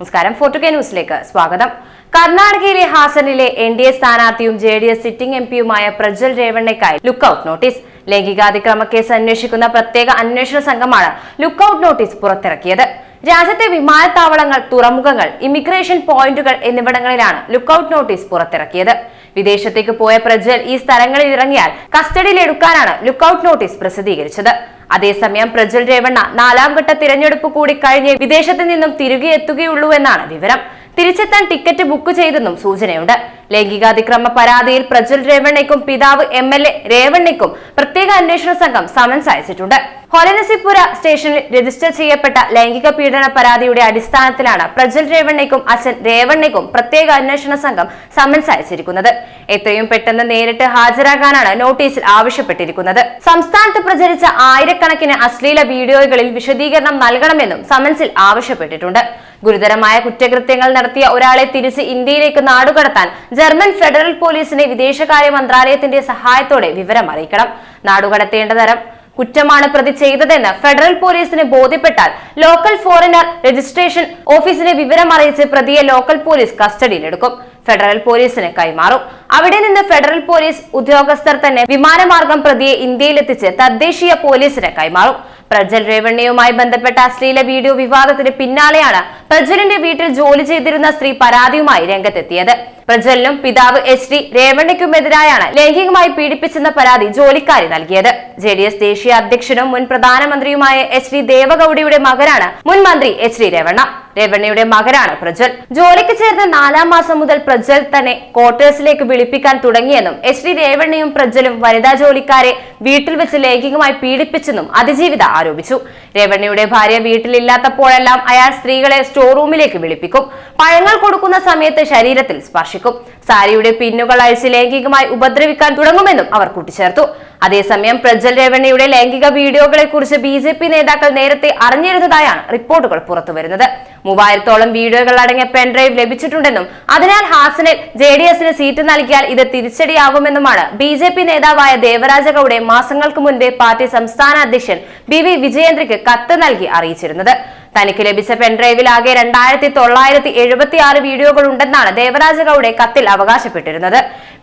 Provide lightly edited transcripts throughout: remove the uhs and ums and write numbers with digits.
നമസ്കാരം, 4K ന്യൂസിലേക്ക് സ്വാഗതം. കർണാടകയിലെ ഹാസനിലെ NDA സ്ഥാനാർത്ഥിയും JDS സിറ്റിംഗ് MPയുമായ പ്രജ്വൽ രേവണ്ണയ്ക്കായി ലുക്കൌട്ട് നോട്ടീസ്. ലൈംഗികാതിക്രമ കേസ് അന്വേഷിക്കുന്ന പ്രത്യേക അന്വേഷണ സംഘമാണ് ലുക്കൌട്ട് നോട്ടീസ് പുറത്തിറക്കിയത്. രാജ്യത്തെ വിമാനത്താവളങ്ങൾ, തുറമുഖങ്ങൾ, ഇമിഗ്രേഷൻ പോയിന്റുകൾ എന്നിവിടങ്ങളിലാണ് ലുക്കൌട്ട് നോട്ടീസ് പുറത്തിറക്കിയത്. വിദേശത്തേക്ക് പോയ പ്രജ്വൽ ഈ സ്ഥലങ്ങളിൽ ഇറങ്ങിയാൽ കസ്റ്റഡിയിലെടുക്കാനാണ് ലുക്കൌട്ട് നോട്ടീസ് പ്രസിദ്ധീകരിച്ചത്. അതേസമയം പ്രജ്വൽ രേവണ്ണ 4ാം ഘട്ട തിരഞ്ഞെടുപ്പ് കൂടി കഴിഞ്ഞ് വിദേശത്ത് നിന്നും തിരികെ എത്തുകയുള്ളൂ എന്നാണ് വിവരം. തിരിച്ചെത്താൻ ടിക്കറ്റ് ബുക്ക് ചെയ്തെന്നും സൂചനയുണ്ട്. ലൈംഗികാതിക്രമ പരാതിയിൽ പ്രജ്വൽ രേവണ്ണയ്ക്കും പിതാവ് MLA രേവണ്ണയ്ക്കും പ്രത്യേക അന്വേഷണ സംഘം സമൻസ് അയച്ചിട്ടുണ്ട്. ഹൊലനസിപുര സ്റ്റേഷനിൽ രജിസ്റ്റർ ചെയ്യപ്പെട്ട ലൈംഗിക പീഡന പരാതിയുടെ അടിസ്ഥാനത്തിലാണ് പ്രജ്വൽ രേവണ്ണയ്ക്കും അച്ഛൻ രേവണ്ണയ്ക്കും പ്രത്യേക അന്വേഷണ സംഘം സമൻസ് അയച്ചിരിക്കുന്നത്. എത്രയും പെട്ടെന്ന് നേരിട്ട് ഹാജരാകാനാണ് നോട്ടീസിൽ ആവശ്യപ്പെട്ടിരിക്കുന്നത്. സംസ്ഥാനത്ത് പ്രചരിച്ച ആയിരക്കണക്കിന് അശ്ലീല വീഡിയോകളിൽ വിശദീകരണം നൽകണമെന്നും സമൻസിൽ ആവശ്യപ്പെട്ടിട്ടുണ്ട്. ഗുരുതരമായ കുറ്റകൃത്യങ്ങൾ നടത്തിയ ഒരാളെ തിരിച്ച് ഇന്ത്യയിലേക്ക് നാടുകടത്താൻ ജർമ്മൻ ഫെഡറൽ പോലീസിനെ വിദേശകാര്യ മന്ത്രാലയത്തിന്റെ സഹായത്തോടെ വിവരം അറിയിക്കണം. നാടുകടത്തേണ്ട തരം കുറ്റമാണ് പ്രതി ചെയ്തതെന്ന് ഫെഡറൽ പോലീസിന് ബോധ്യപ്പെട്ടാൽ ലോക്കൽ ഫോറിനർ രജിസ്ട്രേഷൻ ഓഫീസിനെ വിവരം അറിയിച്ച് പ്രതിയെ ലോക്കൽ പോലീസ് കസ്റ്റഡിയിലെടുക്കും. ഫെഡറൽ പോലീസിന് കൈമാറും. അവിടെ നിന്ന് ഫെഡറൽ പോലീസ് ഉദ്യോഗസ്ഥർ തന്നെ വിമാനമാർഗം പ്രതിയെ ഇന്ത്യയിലെത്തിച്ച് തദ്ദേശീയ പോലീസിന് കൈമാറും. പ്രജ്വൽ രേവണ്ണയുമായി ബന്ധപ്പെട്ട അശ്ലീല വീഡിയോ വിവാദത്തിന് പിന്നാലെയാണ് പ്രജ്വലിന്റെ വീട്ടിൽ ജോലി ചെയ്തിരുന്ന സ്ത്രീ പരാതിയുമായി രംഗത്തെത്തിയത്. പ്രജ്വലിനും പിതാവ് HD രേവണ്ണയ്ക്കുമെതിരായാണ് ലൈംഗികമായി പീഡിപ്പിച്ചെന്ന പരാതി ജോലിക്കാരി നൽകിയത്. JDS ദേശീയ അധ്യക്ഷനും മുൻ പ്രധാനമന്ത്രിയുമായ HD ദേവഗൌഡയുടെ മകനാണ് മുൻ മന്ത്രി HD രേവണ്ണ. രേവണ്ണയുടെ മകനാണ് പ്രജ്വൽ. ജോലിക്ക് ചേർന്ന 4ാം മാസം മുതൽ പ്രജ്വൽ തന്നെ ക്വാർട്ടേഴ്സിലേക്ക് വിളിപ്പിക്കാൻ തുടങ്ങിയെന്നും HD രേവണ്ണയും പ്രജ്വലും വനിതാ ജോലിക്കാരെ വീട്ടിൽ വെച്ച് ലൈംഗികമായി പീഡിപ്പിച്ചെന്നും അതിജീവിത ആരോപിച്ചു. രേവണ്ണയുടെ ഭാര്യ വീട്ടിലില്ലാത്തപ്പോഴെല്ലാം അയാൾ സ്ത്രീകളെ സ്റ്റോർ റൂമിലേക്ക് വിളിപ്പിക്കും. പഴങ്ങൾ കൊടുക്കുന്ന സമയത്ത് ശരീരത്തിൽ സ്പർശിക്കും. സാരിയുടെ പിന്നുകൾ അഴിച്ച് ലൈംഗികമായി ഉപദ്രവിക്കാൻ തുടങ്ങുമെന്നും അവർ കൂട്ടിച്ചേർത്തു. അതേസമയം പ്രജ്വൽ രേവണ്ണയുടെ ലൈംഗിക വീഡിയോകളെ കുറിച്ച് BJP നേതാക്കൾ നേരത്തെ അറിഞ്ഞിരുന്നതായാണ് റിപ്പോർട്ടുകൾ പുറത്തുവരുന്നത്. 3000ഓളം വീഡിയോകൾ അടങ്ങിയ പെൻഡ്രൈവ് ലഭിച്ചിട്ടുണ്ടെന്നും അതിനാൽ ഹാസനിൽ JDSന് സീറ്റ് നൽകിയാൽ ഇത് തിരിച്ചടിയാകുമെന്നുമാണ് BJP നേതാവായ ദേവരാജ ഗൌഡെ മാസങ്ങൾക്ക് മുൻപേ പാർട്ടി സംസ്ഥാന അധ്യക്ഷൻ BV വിജയേന്ദ്രയ്ക്ക് കത്ത് നൽകി അറിയിച്ചിരുന്നത്. തനിക്ക് ലഭിച്ച പെൻഡ്രൈവിൽ ആകെ 2976 വീഡിയോകൾ ഉണ്ടെന്നാണ് ദേവരാജ ഗൌഡെ കത്തിൽ അവകാശപ്പെട്ടിരുന്നത്.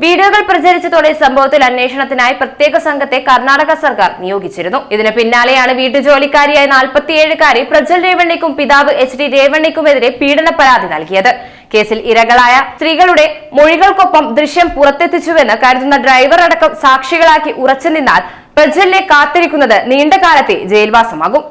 വീഡിയോകൾ പ്രചരിച്ചതോടെ സംഭവത്തിൽ അന്വേഷണത്തിനായി പ്രത്യേക സംഘത്തെ കർണാടക സർക്കാർ നിയോഗിച്ചിരുന്നു. ഇതിന് പിന്നാലെയാണ് വീട്ടുജോലിക്കാരിയായ 47കാരി പ്രജ്വൽ രേവണ്ണയ്ക്കും പിതാവ് HD രേവണ്ണയ്ക്കുമെതിരെ പീഡന പരാതി നൽകിയത്. കേസിൽ ഇരകളായ സ്ത്രീകളുടെ മൊഴികൾക്കൊപ്പം ദൃശ്യം പുറത്തെത്തിച്ചുവെന്ന് കരുതുന്ന ഡ്രൈവർ അടക്കം സാക്ഷികളാക്കി ഉറച്ചുനിന്നാൽ പ്രജ്വലിനെ കാത്തിരിക്കുന്നത് നീണ്ടകാലത്തെ ജയിൽവാസമാകും.